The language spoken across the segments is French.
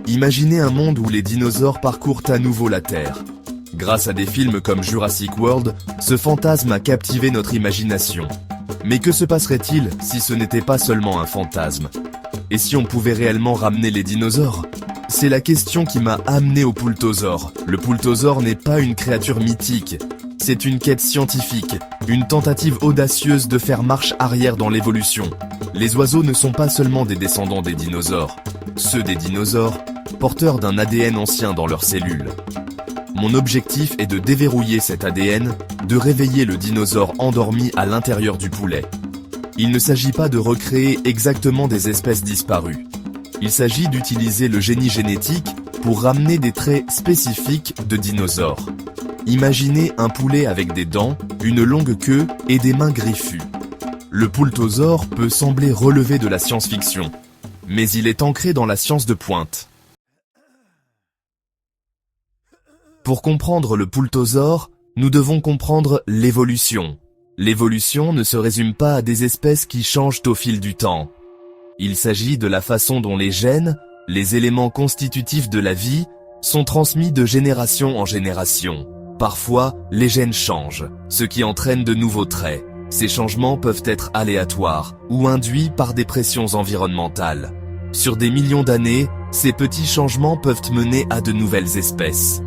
Imaginez un monde où les dinosaures parcourent à nouveau la Terre. Grâce à des films comme Jurassic World, ce fantasme a captivé notre imagination. Mais que se passerait-il si ce n'était pas seulement un fantasme? Et si on pouvait réellement ramener les dinosaures? C'est la question qui m'a amené au poultosaure. Le poultosaure n'est pas une créature mythique, c'est une quête scientifique, une tentative audacieuse de faire marche arrière dans l'évolution. Les oiseaux ne sont pas seulement des descendants des dinosaures, ceux des dinosaures, porteurs d'un ADN ancien dans leurs cellules. Mon objectif est de déverrouiller cet ADN, de réveiller le dinosaure endormi à l'intérieur du poulet. Il ne s'agit pas de recréer exactement des espèces disparues. Il s'agit d'utiliser le génie génétique pour ramener des traits spécifiques de dinosaures. Imaginez un poulet avec des dents, une longue queue et des mains griffues. Le poultosaure peut sembler relever de la science-fiction, mais il est ancré dans la science de pointe. Pour comprendre le poultosaure, nous devons comprendre l'évolution. L'évolution ne se résume pas à des espèces qui changent au fil du temps. Il s'agit de la façon dont les gènes, les éléments constitutifs de la vie, sont transmis de génération en génération. Parfois, les gènes changent, ce qui entraîne de nouveaux traits. Ces changements peuvent être aléatoires ou induits par des pressions environnementales. Sur des millions d'années, ces petits changements peuvent mener à de nouvelles espèces.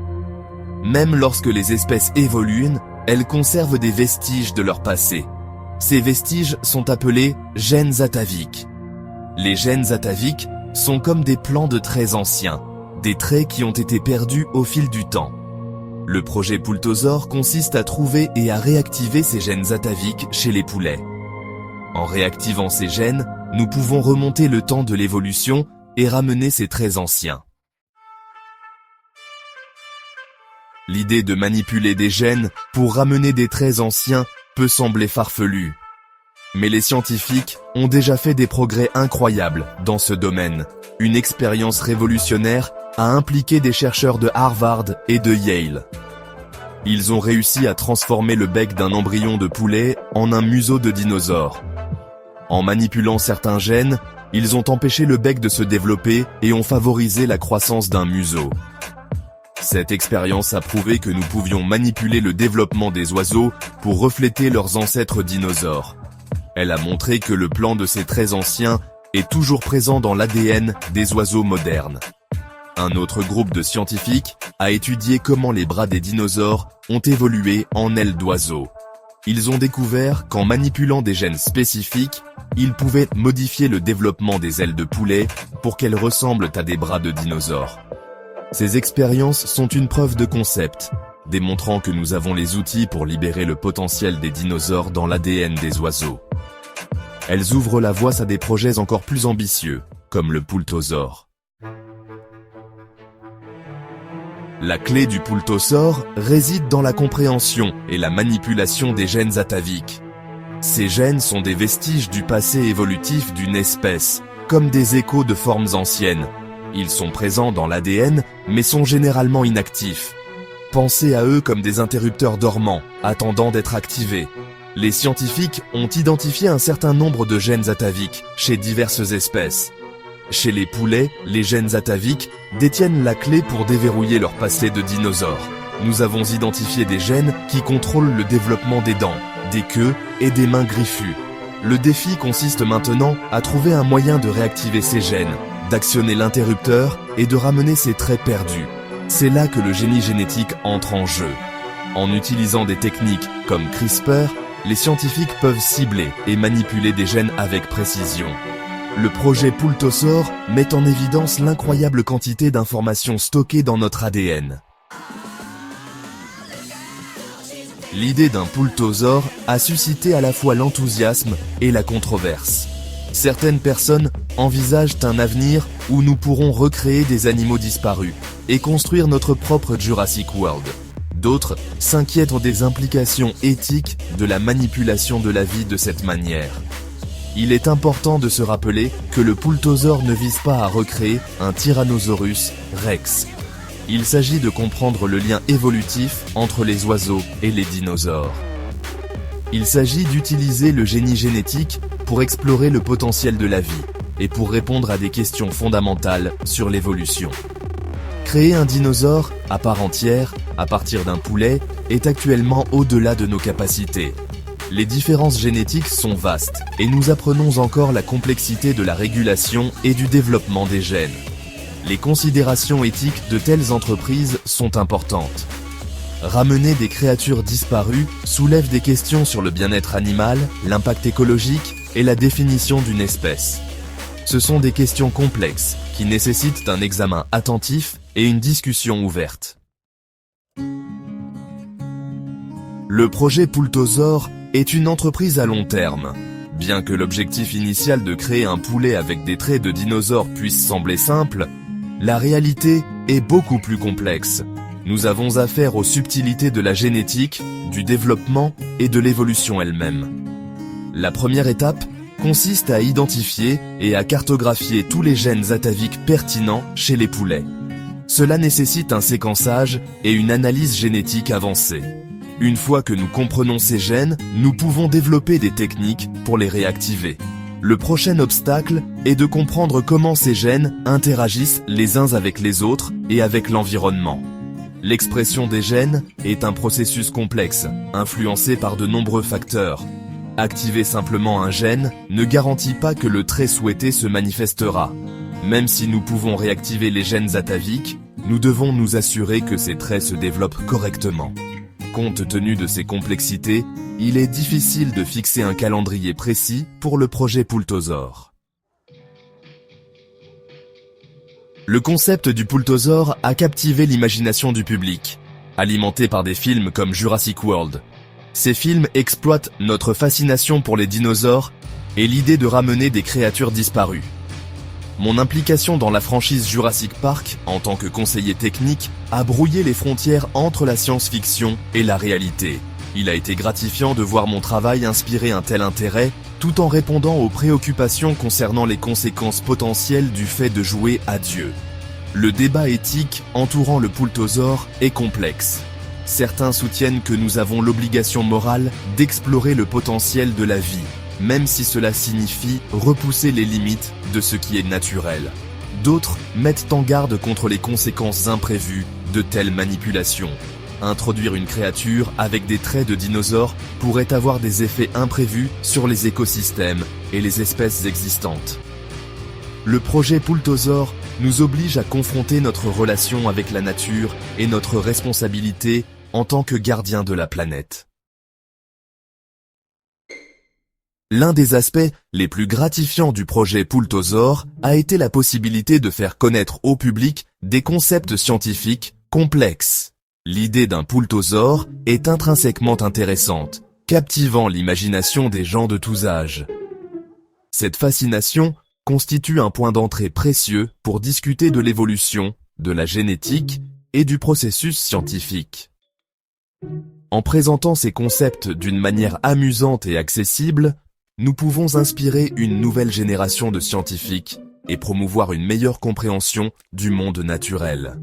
Même lorsque les espèces évoluent, elles conservent des vestiges de leur passé. Ces vestiges sont appelés gènes ataviques. Les gènes ataviques sont comme des plans de traits anciens, des traits qui ont été perdus au fil du temps. Le projet Poultosaure consiste à trouver et à réactiver ces gènes ataviques chez les poulets. En réactivant ces gènes, nous pouvons remonter le temps de l'évolution et ramener ces traits anciens. L'idée de manipuler des gènes pour ramener des traits anciens peut sembler farfelue. Mais les scientifiques ont déjà fait des progrès incroyables dans ce domaine. Une expérience révolutionnaire a impliqué des chercheurs de Harvard et de Yale. Ils ont réussi à transformer le bec d'un embryon de poulet en un museau de dinosaure. En manipulant certains gènes, ils ont empêché le bec de se développer et ont favorisé la croissance d'un museau. Cette expérience a prouvé que nous pouvions manipuler le développement des oiseaux pour refléter leurs ancêtres dinosaures. Elle a montré que le plan de ces traits anciens est toujours présent dans l'ADN des oiseaux modernes. Un autre groupe de scientifiques a étudié comment les bras des dinosaures ont évolué en ailes d'oiseaux. Ils ont découvert qu'en manipulant des gènes spécifiques, ils pouvaient modifier le développement des ailes de poulet pour qu'elles ressemblent à des bras de dinosaures. Ces expériences sont une preuve de concept, démontrant que nous avons les outils pour libérer le potentiel des dinosaures dans l'ADN des oiseaux. Elles ouvrent la voie à des projets encore plus ambitieux, comme le poultosaure. La clé du poultosaure réside dans la compréhension et la manipulation des gènes ataviques. Ces gènes sont des vestiges du passé évolutif d'une espèce, comme des échos de formes anciennes. Ils sont présents dans l'ADN, mais sont généralement inactifs. Pensez à eux comme des interrupteurs dormants, attendant d'être activés. Les scientifiques ont identifié un certain nombre de gènes ataviques chez diverses espèces. Chez les poulets, les gènes ataviques détiennent la clé pour déverrouiller leur passé de dinosaures. Nous avons identifié des gènes qui contrôlent le développement des dents, des queues et des mains griffues. Le défi consiste maintenant à trouver un moyen de réactiver ces gènes, d'actionner l'interrupteur et de ramener ces traits perdus. C'est là que le génie génétique entre en jeu. En utilisant des techniques comme CRISPR, les scientifiques peuvent cibler et manipuler des gènes avec précision. Le projet Poultosaure met en évidence l'incroyable quantité d'informations stockées dans notre ADN. L'idée d'un poultosaure a suscité à la fois l'enthousiasme et la controverse. Certaines personnes envisagent un avenir où nous pourrons recréer des animaux disparus et construire notre propre Jurassic World. D'autres s'inquiètent des implications éthiques de la manipulation de la vie de cette manière. Il est important de se rappeler que le poultosaure ne vise pas à recréer un Tyrannosaurus Rex. Il s'agit de comprendre le lien évolutif entre les oiseaux et les dinosaures. Il s'agit d'utiliser le génie génétique pour explorer le potentiel de la vie, et pour répondre à des questions fondamentales sur l'évolution. Créer un dinosaure, à part entière, à partir d'un poulet, est actuellement au-delà de nos capacités. Les différences génétiques sont vastes, et nous apprenons encore la complexité de la régulation et du développement des gènes. Les considérations éthiques de telles entreprises sont importantes. Ramener des créatures disparues soulève des questions sur le bien-être animal, l'impact écologique et la définition d'une espèce. Ce sont des questions complexes qui nécessitent un examen attentif et une discussion ouverte. Le projet Poultosaur est une entreprise à long terme. Bien que l'objectif initial de créer un poulet avec des traits de dinosaure puisse sembler simple, la réalité est beaucoup plus complexe. Nous avons affaire aux subtilités de la génétique, du développement et de l'évolution elle-même. La première étape consiste à identifier et à cartographier tous les gènes ataviques pertinents chez les poulets. Cela nécessite un séquençage et une analyse génétique avancée. Une fois que nous comprenons ces gènes, nous pouvons développer des techniques pour les réactiver. Le prochain obstacle est de comprendre comment ces gènes interagissent les uns avec les autres et avec l'environnement. L'expression des gènes est un processus complexe, influencé par de nombreux facteurs. Activer simplement un gène ne garantit pas que le trait souhaité se manifestera. Même si nous pouvons réactiver les gènes ataviques, nous devons nous assurer que ces traits se développent correctement. Compte tenu de ces complexités, il est difficile de fixer un calendrier précis pour le projet Poultosaur. Le concept du Poultosaur a captivé l'imagination du public, alimenté par des films comme Jurassic World. Ces films exploitent notre fascination pour les dinosaures et l'idée de ramener des créatures disparues. Mon implication dans la franchise Jurassic Park, en tant que conseiller technique, a brouillé les frontières entre la science-fiction et la réalité. Il a été gratifiant de voir mon travail inspirer un tel intérêt, tout en répondant aux préoccupations concernant les conséquences potentielles du fait de jouer à Dieu. Le débat éthique entourant le Poultosaur est complexe. Certains soutiennent que nous avons l'obligation morale d'explorer le potentiel de la vie, même si cela signifie repousser les limites de ce qui est naturel. D'autres mettent en garde contre les conséquences imprévues de telles manipulations. Introduire une créature avec des traits de dinosaure pourrait avoir des effets imprévus sur les écosystèmes et les espèces existantes. Le projet Poultosaur nous oblige à confronter notre relation avec la nature et notre responsabilité en tant que gardien de la planète. L'un des aspects les plus gratifiants du projet Poultosaur a été la possibilité de faire connaître au public des concepts scientifiques complexes. L'idée d'un Poultosaur est intrinsèquement intéressante, captivant l'imagination des gens de tous âges. Cette fascination constitue un point d'entrée précieux pour discuter de l'évolution, de la génétique et du processus scientifique. En présentant ces concepts d'une manière amusante et accessible, nous pouvons inspirer une nouvelle génération de scientifiques et promouvoir une meilleure compréhension du monde naturel.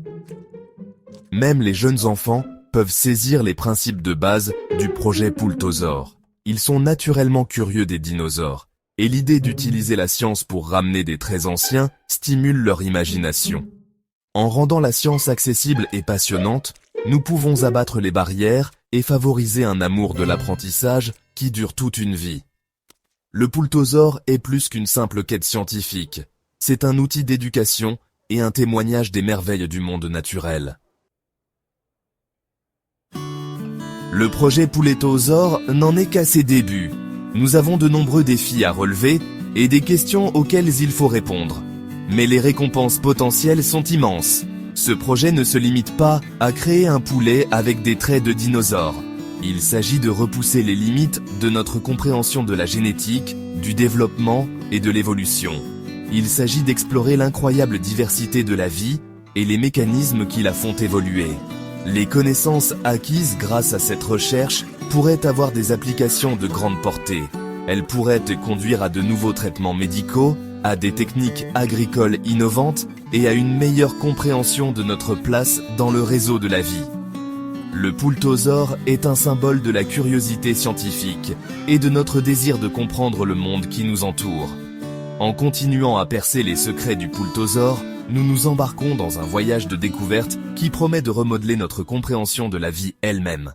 Même les jeunes enfants peuvent saisir les principes de base du projet Poultosaur. Ils sont naturellement curieux des dinosaures, et l'idée d'utiliser la science pour ramener des traits anciens stimule leur imagination. En rendant la science accessible et passionnante, nous pouvons abattre les barrières et favoriser un amour de l'apprentissage qui dure toute une vie. Le Poultosaur est plus qu'une simple quête scientifique. C'est un outil d'éducation et un témoignage des merveilles du monde naturel. Le projet Poultosaur n'en est qu'à ses débuts. Nous avons de nombreux défis à relever et des questions auxquelles il faut répondre. Mais les récompenses potentielles sont immenses. Ce projet ne se limite pas à créer un poulet avec des traits de dinosaure. Il s'agit de repousser les limites de notre compréhension de la génétique, du développement et de l'évolution. Il s'agit d'explorer l'incroyable diversité de la vie et les mécanismes qui la font évoluer. Les connaissances acquises grâce à cette recherche pourraient avoir des applications de grande portée. Elles pourraient conduire à de nouveaux traitements médicaux, à des techniques agricoles innovantes et à une meilleure compréhension de notre place dans le réseau de la vie. Le Poultosaur est un symbole de la curiosité scientifique et de notre désir de comprendre le monde qui nous entoure. En continuant à percer les secrets du poultosaure, nous nous embarquons dans un voyage de découverte qui promet de remodeler notre compréhension de la vie elle-même.